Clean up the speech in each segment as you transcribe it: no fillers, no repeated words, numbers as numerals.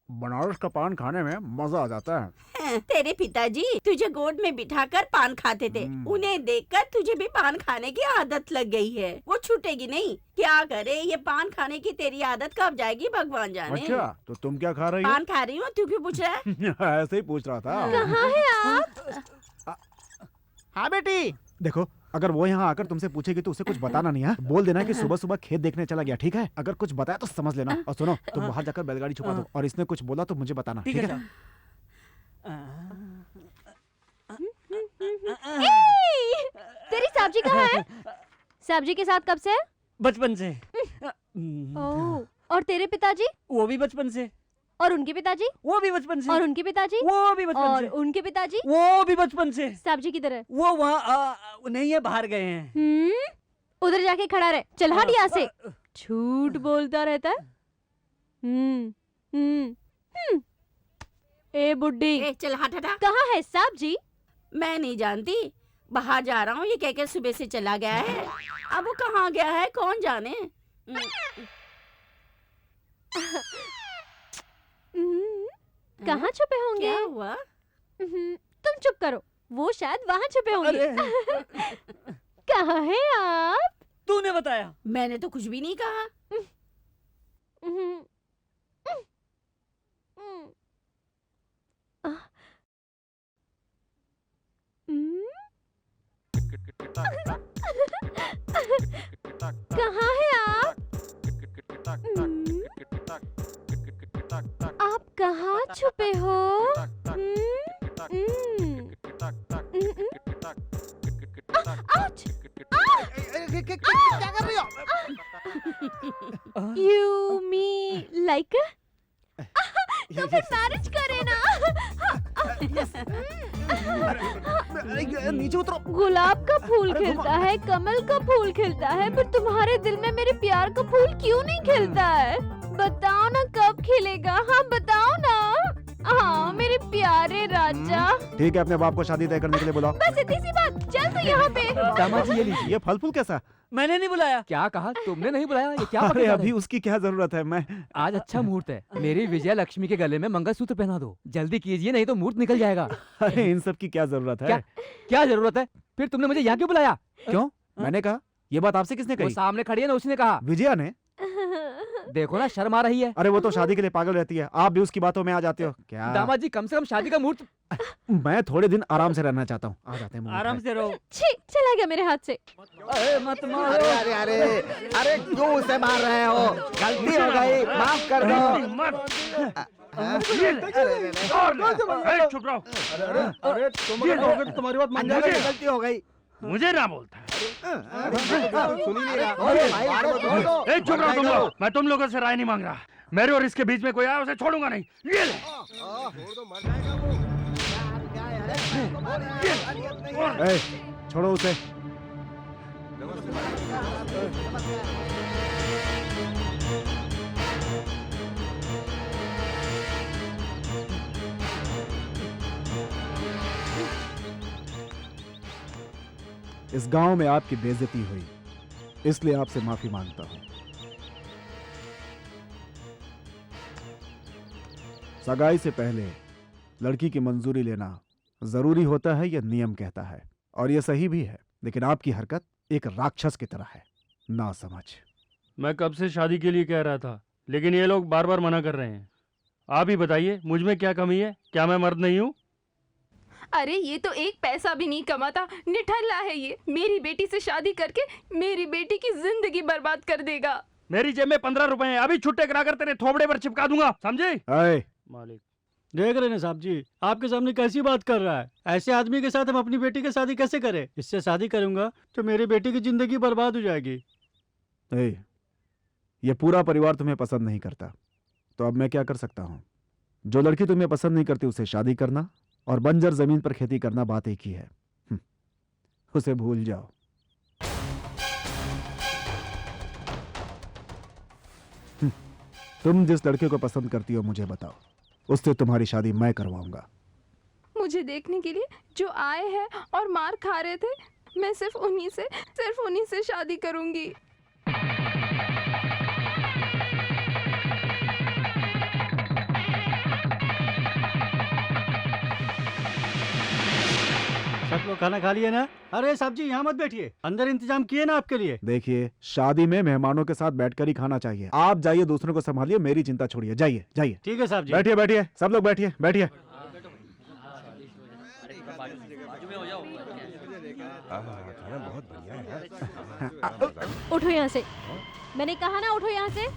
बनारस का पान खाने में मजा आ जाता है। तेरे पिताजी तुझे गोद में बिठाकर पान खाते थे, उन्हें देखकर तुझे भी पान खाने की आदत लग गई है, वो छूटेगी नहीं। क्या करे, ये पान खाने की तेरी आदत कब जाएगी भगवान जाने। अच्छा, तो तुम क्या खा रही हो? पान खा रही हूँ, तू क्यों पूछ रहा है? ऐसे ही पूछ रहा था। कहाँ है आप? हाँ बेटी, देखो, अगर वो यहाँ आकर तुमसे पूछेगी तो उसे कुछ बताना नहीं है। बोल देना कि सुबह सुबह खेत देखने चला गया, ठीक है? अगर कुछ बताया तो समझ लेना। और सुनो, तुम बाहर जाकर बैलगाड़ी छुपा दो, और इसने कुछ बोला तो मुझे बताना, ठीक है? तेरी सब्जी कहाँ है? सब्जी के साथ कब से? बचपन से। ओह, और तेरे पिताजी? वो भी बचपन से। और उनके पिताजी? वो भी बचपन से। और उनके पिताजी? वो भी बचपन और से। उनके पिताजी? वो भी बचपन से। सब्जी किधर है? वो वहाँ नहीं है, बाहर गए हैं। उधर जाके खड़ा रहे, चल हट यहाँ से। झूठ बोलता रहता है। ए बुड्ढी, चल हट हटा। कहाँ है सब्जी? मैं नहीं जानती, बाहर जा रहा हूँ, ये कह के सुबह से चला गया है। अब वो कहाँ गया है कौन जाने। कहाँ छुपे होंगे? क्या हुआ? तुम चुप करो, वो शायद वहाँ छुपे होंगे। कहाँ है आप? तूने बताया। मैंने तो कुछ भी नहीं कहा। कहाँ है आप? आप कहाँ छुपे हो? क्या कर रही हो? You me like? तो फिर मैरिज करे ना। नीचे उतरो। गुलाब का फूल खिलता है, कमल का फूल खिलता है, पर तुम्हारे दिल में मेरे प्यार का फूल क्यों नहीं खिलता है? बताओ ना कब खिलेगा? हाँ बताओ ना। हाँ मेरे प्यारे राजा। ठीक है, अपने बाप को शादी तय करने के लिए बुलाओ। बस इतनी सी बात, चल तू यहाँ पे। दामाद जी, ये लीजिए। ये फल फूल कैसा? मैंने नहीं बुलाया। क्या कहा? तुमने नहीं बुलाया? ये क्या अरे बकवास अभी है? उसकी क्या जरूरत है? मैं आज अच्छा मुहूर्त है, मेरी विजया लक्ष्मी के गले में मंगलसूत्र पहना दो। जल्दी कीजिए, नहीं तो मुहूर्त निकल जाएगा। अरे इन सब की क्या जरूरत है? क्या जरूरत है? फिर तुमने मुझे यहाँ क्यों बुलाया? क्यों? मैंने कहा? ये बात आपसे किसने वो कही? सामने खड़ी है ना, उसने कहा। विजया ने? देखो ना, शर्म आ रही है। अरे वो तो शादी के लिए पागल रहती है, आप भी उसकी बातों में आ जाते हो क्या? दामाद जी, कम से कम शादी का मुहूर्त। मैं थोड़े दिन आराम से रहना चाहता हूँ। आ जाते हैं। आराम से रहो। छी, चला गया मेरे हाथ से। अरे मत मारो। अरे अरे अरे अरे क्यों उसे मार रहे हो? गलती हो गई, माफ कर दो। चुप रहो। अरे तुम लोग तुम्हारी बात मान जाएगा। गलती हो गई। मुझे ना बोलता है। सुन ही नहीं रहा। चुप रहो तुम लोग। मैं तुम लोगों से राय नहीं मांग रहा। मेरे और इसके बीच में कोई आया उसे छोड़ूंगा नहीं। ये ले। छोड़ो उसे। इस गांव में आपकी बेइज्जती हुई, इसलिए आपसे माफी मांगता हूं। सगाई से पहले लड़की की मंजूरी लेना जरूरी होता है, यह नियम कहता है, और यह सही भी है। लेकिन आपकी हरकत एक राक्षस की तरह है, ना समझ। मैं कब से शादी के लिए कह रहा था, लेकिन ये लोग बार बार मना कर रहे हैं। आप ही बताइए, मुझ में क्या कमी है? क्या मैं मर्द नहीं हूँ? अरे ये तो एक पैसा भी नहीं कमाता, निठल्ला है ये। मेरी बेटी से शादी करके मेरी बेटी की जिंदगी बर्बाद कर देगा। मेरी जेब में 15 रुपए हैं, अभी छुट्टे कराकर तेरे थोबड़े पर चिपका दूंगा, समझे? मालिक देख रहे हैं साहब जी, आपके सामने कैसी बात कर रहा है। ऐसे आदमी के साथ हम अपनी बेटी की शादी कैसे करें? इससे शादी करूंगा तो मेरी बेटी की जिंदगी बर्बाद हो जाएगी। ये पूरा परिवार तुम्हें पसंद नहीं करता, तो अब मैं क्या कर सकता हूँ? जो लड़की तुम्हें पसंद नहीं करती उसे शादी करना और बंजर जमीन पर खेती करना बात एक ही है। उसे भूल जाओ। तुम जिस लड़के को पसंद करती हो मुझे बताओ, उससे तुम्हारी शादी मैं करवाऊंगा। मुझे देखने के लिए जो आए हैं और मार खा रहे थे, मैं सिर्फ उन्हीं से शादी करूंगी। लोग खाना खा लिए ना? अरे साहब जी यहाँ मत बैठिए, अंदर इंतजाम किए ना आपके लिए। देखिए, शादी में मेहमानों के साथ बैठकर ही खाना चाहिए। आप जाइए, दूसरों को संभालिए, मेरी चिंता छोड़िए। जाइए जाइए। ठीक है साहब जी। बैठिए बैठिए, सब लोग बैठिए बैठिए। खाना बहुत बढ़िया है। उठो यहाँ से, मैंने कहा ना उठो यहाँ से।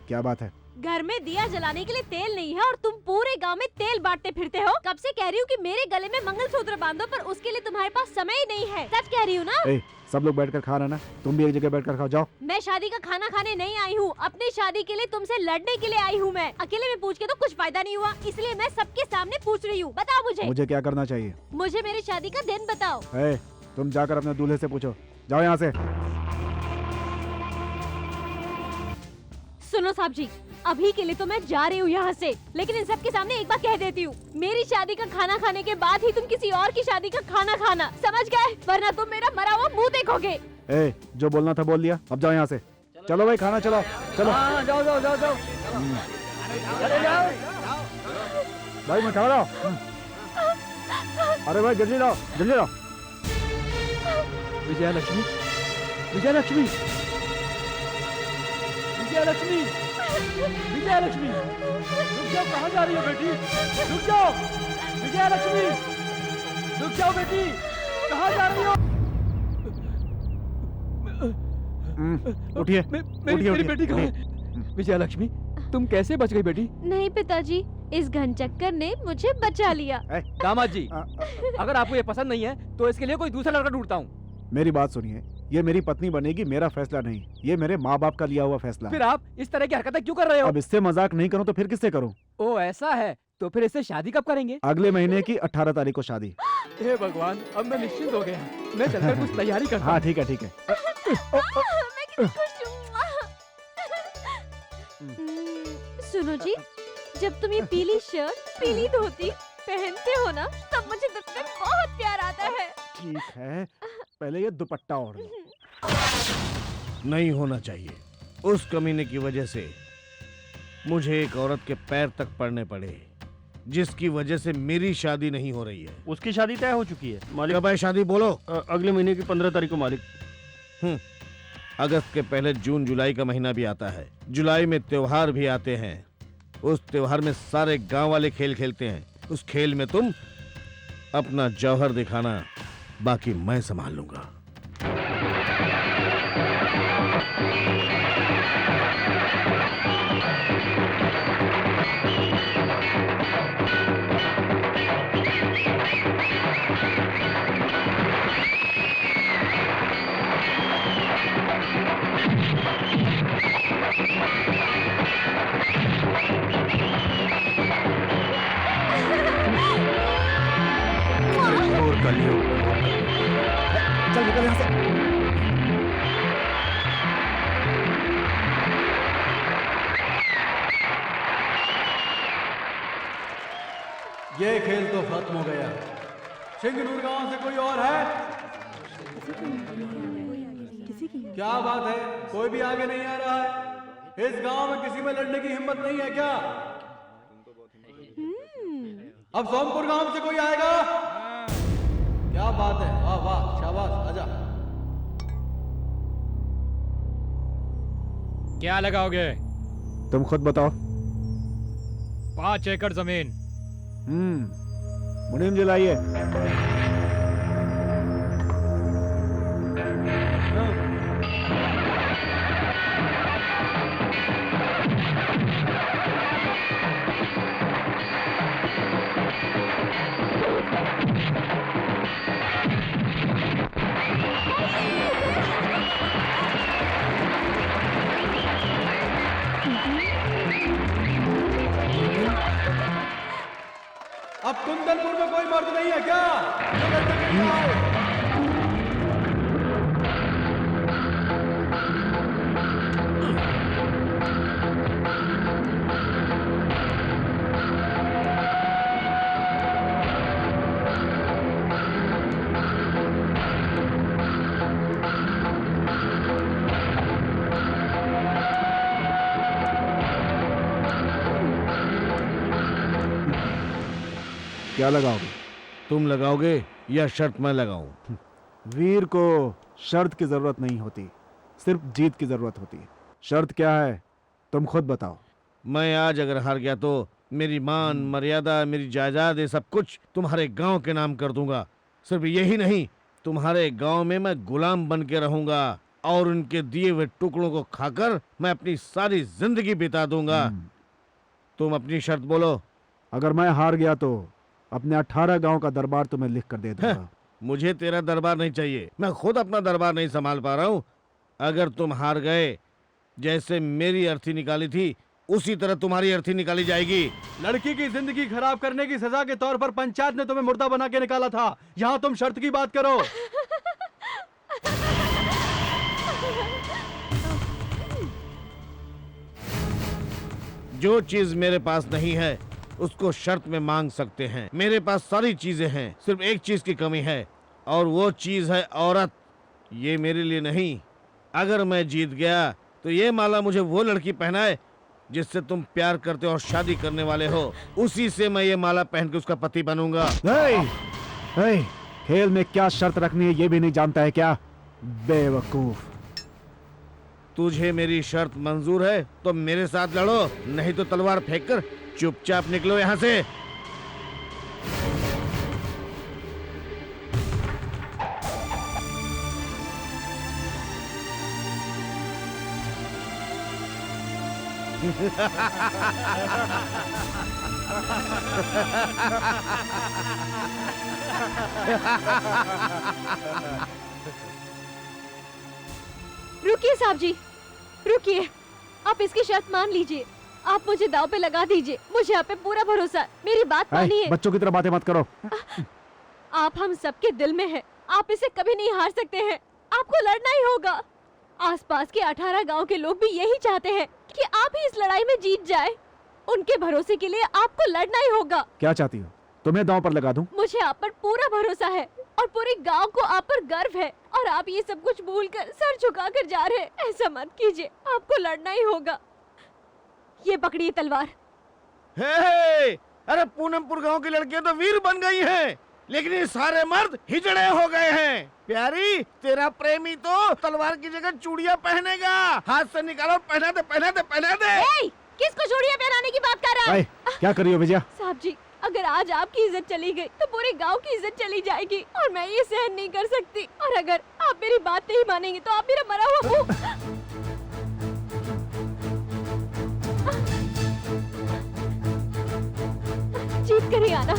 क्या बात है? घर में दिया जलाने के लिए तेल नहीं है और तुम पूरे गांव में तेल बांटते फिरते हो। कब से कह रही हूँ कि मेरे गले में मंगलसूत्र बांधो, पर उसके लिए तुम्हारे पास समय ही नहीं है। सच कह रही हूँ ना? ए, सब लोग बैठकर खा रहे ना, तुम भी एक जगह बैठकर खाओ। जाओ। मैं शादी का खाना खाने नहीं आई हूँ, अपनी शादी के लिए तुमसे लड़ने के लिए आई हूँ। मैं अकेले में पूछ के तो कुछ फायदा नहीं हुआ, इसलिए मैं सबके सामने पूछ रही हूँ। बताओ मुझे। मुझे क्या करना चाहिए? मुझे मेरी शादी का दिन बताओ। ए, तुम जाकर अपने दूल्हे से पूछो। जाओ यहाँ से। सुनो साहब जी, अभी के लिए तो मैं जा रही हूँ यहाँ से, लेकिन इन सब के सामने एक बार कह देती हूँ, मेरी शादी का खाना खाने के बाद ही तुम किसी और की शादी का खाना खाना, समझ गए? वरना तुम मेरा मरा हुआ मुंह देखोगे। ए, जो बोलना था बोल दिया, अब जाओ यहाँ से। चलो भाई, खाना चलाओ। चलो हाँ जाओ जाओ जाओ जाओ, चले जाओ। भाई, मैं खा रहा हूँ। अरे भाई, जल्दी लाओ, जल्दी लाओ। विजया लक्ष्मी, विजया लक्ष्मी, विजया लक्ष्मी, विजया लक्ष्मी, रुक जाओ, कहाँ जा रही हो बेटी? रुक जाओ, विजया लक्ष्मी, रुक जाओ बेटी, कहाँ जा रही हो? उठिए, मेरी उठिए, बेटी कहाँ है? विजया लक्ष्मी, तुम कैसे बच गई बेटी? नहीं पिताजी, इस घन चक्कर ने मुझे बचा लिया। दामाद जी, अगर आपको ये पसंद नहीं है तो इसके लिए कोई दूसरा लड़का ढूंढता हूँ। मेरी बात सुनिए, ये मेरी पत्नी बनेगी, मेरा फैसला नहीं, ये मेरे माँ बाप का लिया हुआ फैसला फिर है। आप इस तरह की हरकतें क्यों कर रहे हो? अब इससे मजाक नहीं करूँ तो फिर किससे करूँ? ओ ऐसा है, तो फिर इससे शादी कब करेंगे? अगले महीने की 18 तारीख को शादी। हे भगवान, अब मैं निश्चिंत हो गया। मैं चलकर कुछ तैयारी करता हाँ हूँ। ठीक है, ठीक है। मैं कितनी खुश हूँ। सुनो जी, जब तुम ये पीली शर्ट, पीली धोती पहनते हो ना, तब मुझे दिल में बहुत प्यार आता है। ठीक है, पहले ये दुपट्टा ओढ़ लो। नहीं होना चाहिए। उस कमीने की वजह से मुझे एक औरत के पैर तक पड़ने पड़े, जिसकी वजह से मेरी शादी नहीं हो रही है। उसकी शादी तय हो चुकी है मालिक। कब है शादी बोलो? अगले महीने की 15 तारीख को मालिक। अगस्त के पहले जून जुलाई का महीना भी आता है। जुलाई में त्योहार भी आते हैं। उस त्योहार में सारे गांव वाले खेल खेलते हैं। उस खेल में तुम अपना जौहर दिखाना, बाकी मैं संभाल लूंगा। और कलियुग। चल निकल यहाँ से। ये खेल तो खत्म हो गया। सिंगनूर गांव से कोई और है? क्या बात है, कोई भी आगे नहीं आ रहा है? इस गांव में किसी में लड़ने की हिम्मत नहीं है क्या? अब सोमपुर गांव से कोई आएगा? क्या बात है, वाह वाह, शाबाश, आजा। क्या लगाओगे? तुम खुद बताओ। 5 एकड़ जमीन। मुनीम जी लाइए। अब कुंदनपुर में कोई मर्द नहीं है क्या? जो लड़ने के लिए आए? क्या लगाओगे? तुम लगाओगे या शर्त मैं लगाऊं? वीर को शर्त की जरूरत नहीं होती, सिर्फ जीत की जरूरत होती है। शर्त क्या है तुम खुद बताओ। मैं आज अगर हार गया तो मेरी मान मर्यादा, मेरी जायदाद, ये सब कुछ तुम्हारे गांव के नाम कर दूंगा। सिर्फ यही नहीं, तुम्हारे गांव में मैं गुलाम बन के रहूंगा और उनके दिए हुए टुकड़ों को खाकर मैं अपनी सारी जिंदगी बिता दूंगा। तुम अपनी शर्त बोलो। अगर मैं हार गया तो अपने 18 गांव का दरबार तुम्हें लिख कर दे दूंगा। मुझे तेरा दरबार नहीं चाहिए, मैं खुद अपना दरबार नहीं संभाल पा रहा हूँ। अगर तुम हार गए, जैसे मेरी अर्थी निकाली थी उसी तरह तुम्हारी अर्थी निकाली जाएगी। लड़की की जिंदगी खराब करने की सजा के तौर पर पंचायत ने तुम्हें मुर्दा बना के निकाला था, यहाँ तुम शर्त की बात करो। जो चीज मेरे पास नहीं है उसको शर्त में मांग सकते हैं। मेरे पास सारी चीजें हैं, सिर्फ एक चीज की कमी है और वो चीज है औरत। ये मेरे लिए नहीं। अगर मैं जीत गया तो ये माला मुझे वो लड़की पहनाए जिससे तुम प्यार करते हो और शादी करने वाले हो, उसी से मैं ये माला पहन के उसका पति बनूंगा। खेल में क्या शर्त रखनी है ये भी नहीं जानता है क्या, बेवकूफ। तुझे मेरी शर्त मंजूर है तो मेरे साथ लड़ो, नहीं तो तलवार फेंककर चुपचाप निकलो यहाँ से। रुकिए साहब जी, रुकिए। आप इसकी शर्त मान लीजिए, आप मुझे दाव पे लगा दीजिए। मुझे आप पे पूरा भरोसा है, मेरी बात मानिए। बच्चों की तरह बातें मत करो। आप हम सबके दिल में हैं, आप इसे कभी नहीं हार सकते हैं। आपको लड़ना ही होगा। आसपास के 18 गांव के लोग भी यही चाहते हैं कि आप ही इस लड़ाई में जीत जाए। उनके भरोसे के लिए आपको लड़ना ही होगा। क्या चाहती हो, तुम्हें दांव पर लगा दूं? मुझे आप पर पूरा भरोसा है और पूरे गांव को आप पर गर्व है, और आप ये सब कुछ भूलकर सर झुकाकर जा रहे हैं। ऐसा मत कीजिए, आपको लड़ना ही होगा। ये पकड़िए तलवार। हे, अरे पूनमपुर गांव की लड़कियां तो वीर बन गई हैं, लेकिन ये सारे मर्द हिजड़े हो गए हैं। प्यारी, तेरा प्रेमी तो तलवार की जगह चूड़ियां पहनेगा। हाथ से निकालो, पहना दे, पहना दे, पहना दे। किसको चूड़ियां पहनाने की बात कर रहा है? क्या करी हो विजया? साहब जी, अगर आज आपकी इज्जत चली गई तो पूरे गांव की इज्जत चली जाएगी, और मैं ये सहन नहीं कर सकती। और अगर आप मेरी बात नहीं मानेंगे तो आप मेरा मरा हुआ जीत कर ही आना।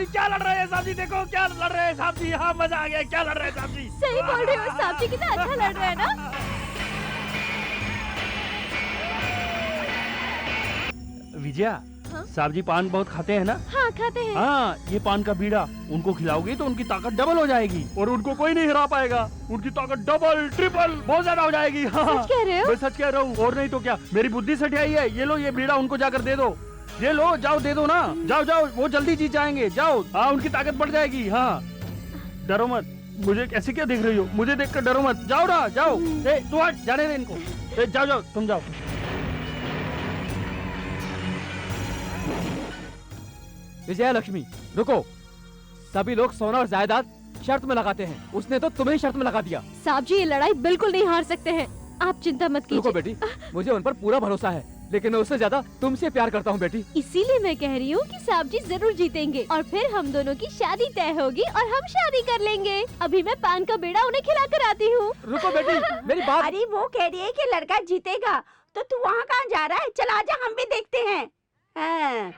क्या लड़ रहे हैं साहब जी? देखो क्या लड़ रहे हैं साहब जी, यहाँ मजा आ गया। क्या लड़ रहे हैं साहब जी? सही बोल रहे हो साहब जी, कितना अच्छा लड़ रहा है ना। विजया, साहब जी पान बहुत खाते हैं ना? हाँ खाते हैं। हाँ, ये पान का बीड़ा उनको खिलाओगी तो उनकी ताकत डबल हो जाएगी और उनको कोई नहीं हिला पाएगा। उनकी ताकत डबल ट्रिपल बहुत ज्यादा हो जाएगी। हाँ, सच कह रहे हो? मैं सच कह रहा हूँ, और नहीं तो क्या। मेरी बुद्धि सटियाई है। ये लो, ये बीड़ा उनको जाकर दे दो। ये लो, जाओ दे दो ना। जाओ जाओ, वो जल्दी जीत जाएंगे। जाओ, हाँ उनकी ताकत बढ़ जाएगी। हाँ, डरो मत। मुझे कैसे क्या देख रही हो? मुझे देखकर डरो मत। जाओ ना, जाओ। तू हट, जाने दे इनको। जाओ जाओ, तुम जाओ। विजया लक्ष्मी रुको। सभी लोग सोना और जायदाद शर्त में लगाते हैं, उसने तो तुम्हें शर्त में लगा दिया। साहब जी, ये लड़ाई बिल्कुल नहीं हार सकते हैं, आप चिंता मत रुको कीजिए। बेटी, मुझे उन पर पूरा भरोसा है, लेकिन मैं उससे ज्यादा तुमसे प्यार करता हूँ बेटी। इसीलिए मैं कह रही हूँ कि साहब जी जरूर जीतेंगे और फिर हम दोनों की शादी तय होगी और हम शादी कर लेंगे। अभी मैं पान का बेड़ा उन्हें खिला कर आती हूँ। रुको बेटी, मेरी बात। अरे वो कह रही है कि लड़का जीतेगा, तो तू वहाँ कहाँ जा रहा है? चल आजा, हम भी देखते हैं। हाँ।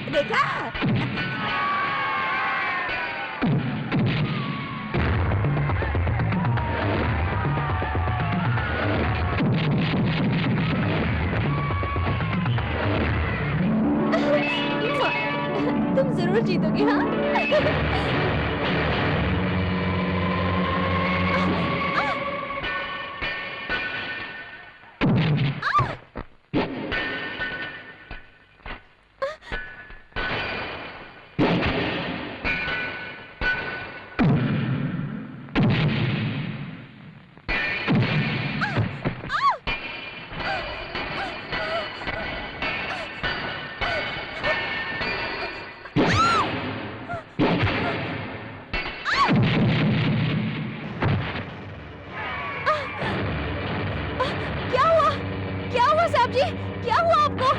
देखा? तुम जरूर जीतोगे, हाँ? क्या हुआ साहब जी? क्या हुआ आपको?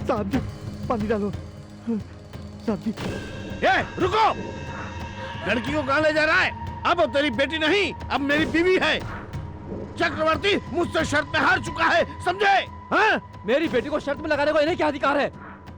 साहब जी, पानी डालो। साहब जी, रुको! लड़की को कहाँ ले जा रहा है? अब वो तेरी बेटी नहीं, अब मेरी बीवी है। चक्रवर्ती मुझसे शर्त में हार चुका है, समझे? हाँ? मेरी बेटी को शर्त में लगाने को इन्हें क्या अधिकार है?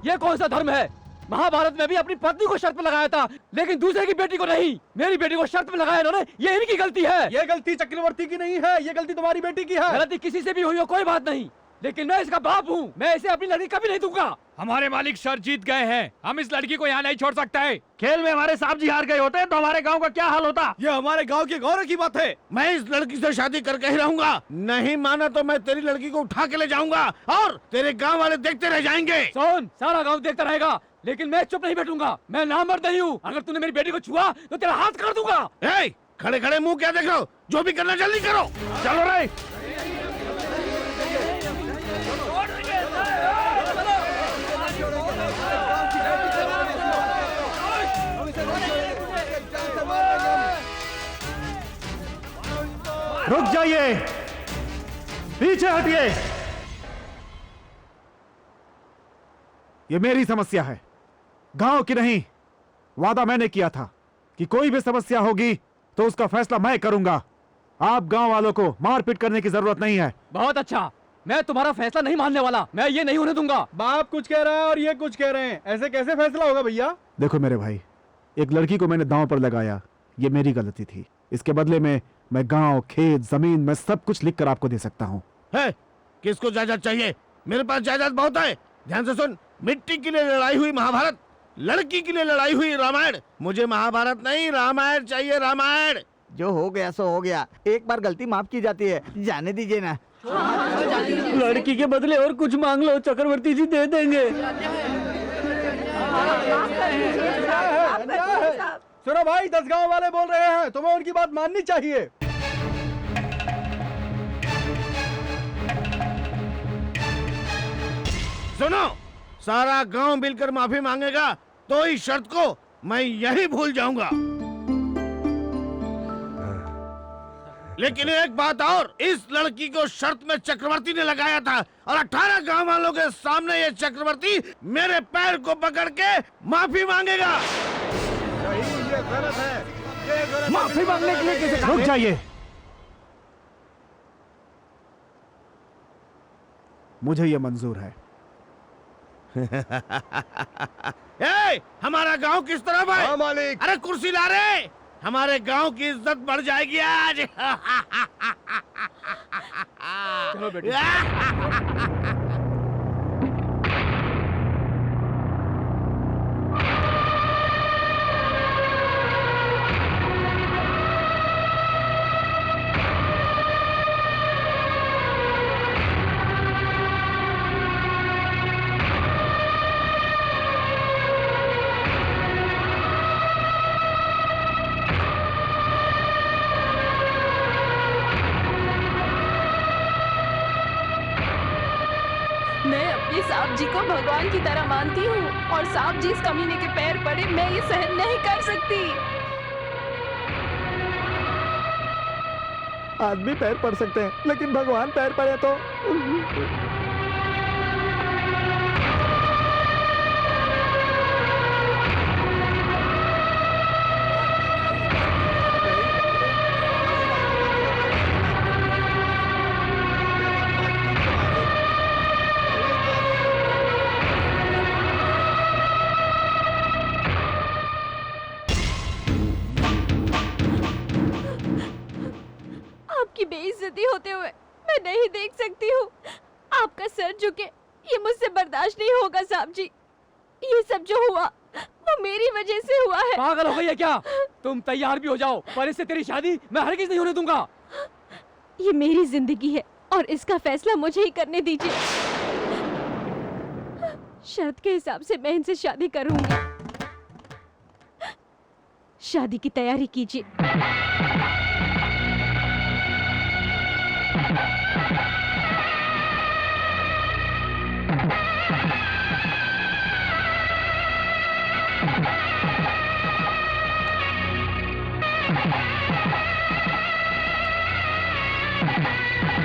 ये कौन सा धर्म है? महाभारत में भी अपनी पत्नी को शर्त में लगाया था, लेकिन दूसरे की बेटी को नहीं। मेरी बेटी को शर्त में लगाया इन्होंने, ये इनकी गलती है। ये गलती चक्रवर्ती की नहीं है, ये गलती तुम्हारी बेटी की है। गलती किसी से भी हुई हो कोई बात नहीं, लेकिन मैं इसका बाप हूँ, मैं इसे अपनी लड़की कभी नहीं दूंगा। हमारे मालिक शर्त जीत गए हैं, हम इस लड़की को यहाँ नहीं छोड़ सकते हैं। खेल में हमारे साहब जी हार गए होते तो हमारे गांव का क्या हाल होता? ये हमारे गांव के गौरव की बात है। मैं इस लड़की से शादी करके ही रहूंगा। नहीं माना तो मैं तेरी लड़की को उठा के ले जाऊंगा और तेरे गांव वाले देखते रह जाएंगे। सुन, सारा गांव देखता रहेगा, लेकिन मैं चुप नहीं बैठूंगा। मैं नामर्द नहीं हूँ, अगर तूने मेरी बेटी को छुआ तो तेरा हाथ काट दूंगा। खड़े खड़े मुंह क्या देख रहे हो? जो भी करना जल्दी करो। चलो रे। रुक जाइए, पीछे हटिए। ये मेरी समस्या है, गांव की नहीं। वादा मैंने किया था कि कोई भी समस्या होगी तो उसका फैसला मैं करूंगा। आप गांव वालों को मारपीट करने की जरूरत नहीं है। बहुत अच्छा, मैं तुम्हारा फैसला नहीं मानने वाला। मैं ये नहीं होने दूंगा। बाप कुछ कह रहा है और ये कुछ कह रहे हैं, ऐसे कैसे फैसला होगा भैया? देखो मेरे भाई, एक लड़की को मैंने दांव पर लगाया, ये मेरी गलती थी। इसके बदले में मैं गांव, खेत, जमीन में सब कुछ लिख कर आपको दे सकता हूँ। किसको जायदाद चाहिए? मेरे पास जायदाद बहुत है। ध्यान से सुन, मिट्टी के लिए लड़ाई हुई महाभारत, लड़की के लिए लड़ाई हुई रामायण। मुझे महाभारत नहीं, रामायण चाहिए, रामायण। जो हो गया सो हो गया, एक बार गलती माफ की जाती है, जाने दीजिए ना। लड़की के बदले और कुछ मांग लो, चक्रवर्ती जी दे देंगे। सुनो भाई, 10 गांव वाले बोल रहे हैं, तुम्हें उनकी बात माननी चाहिए। सुनो, सारा गांव मिलकर माफी मांगेगा तो इस शर्त को मैं यही भूल जाऊंगा। लेकिन एक बात और, इस लड़की को शर्त में चक्रवर्ती ने लगाया था और 18 गांव वालों के सामने ये चक्रवर्ती मेरे पैर को पकड़ के माफी मांगेगा। ये गलत है, ये गलत। माफी मांगने के लिए कैसे? रुक जाइए। मुझे ये मंजूर है। ए, हमारा गांव किस तरफ है? हाँ मालिक। अरे कुर्सी ला रे, हमारे गांव की इज्जत बढ़ जाएगी आज। चलो बेटी। मैं अपने सांप जी को भगवान की तरह मानती हूँ और सांप जी इस कमीने के पैर पड़े मैं ये सहन नहीं कर सकती। आदमी पैर पड़ सकते हैं, लेकिन भगवान पैर पड़े तो आपकी बेइज्जती होते हुए मैं नहीं देख सकती हूँ। आपका सर झुके ये मुझसे बर्दाश्त नहीं होगा साहब जी। ये सब जो हुआ वो मेरी वजह से हुआ है। पागल हो गई है क्या? तुम तैयार भी हो जाओ, पर इससे तेरी शादी मैं हरगिज नहीं होने दूंगा। ये मेरी जिंदगी है और इसका फैसला मुझे ही करने दीजिए। शर्त के हिसाब से मैं इनसे शादी करूंगी। शादी की तैयारी कीजिए।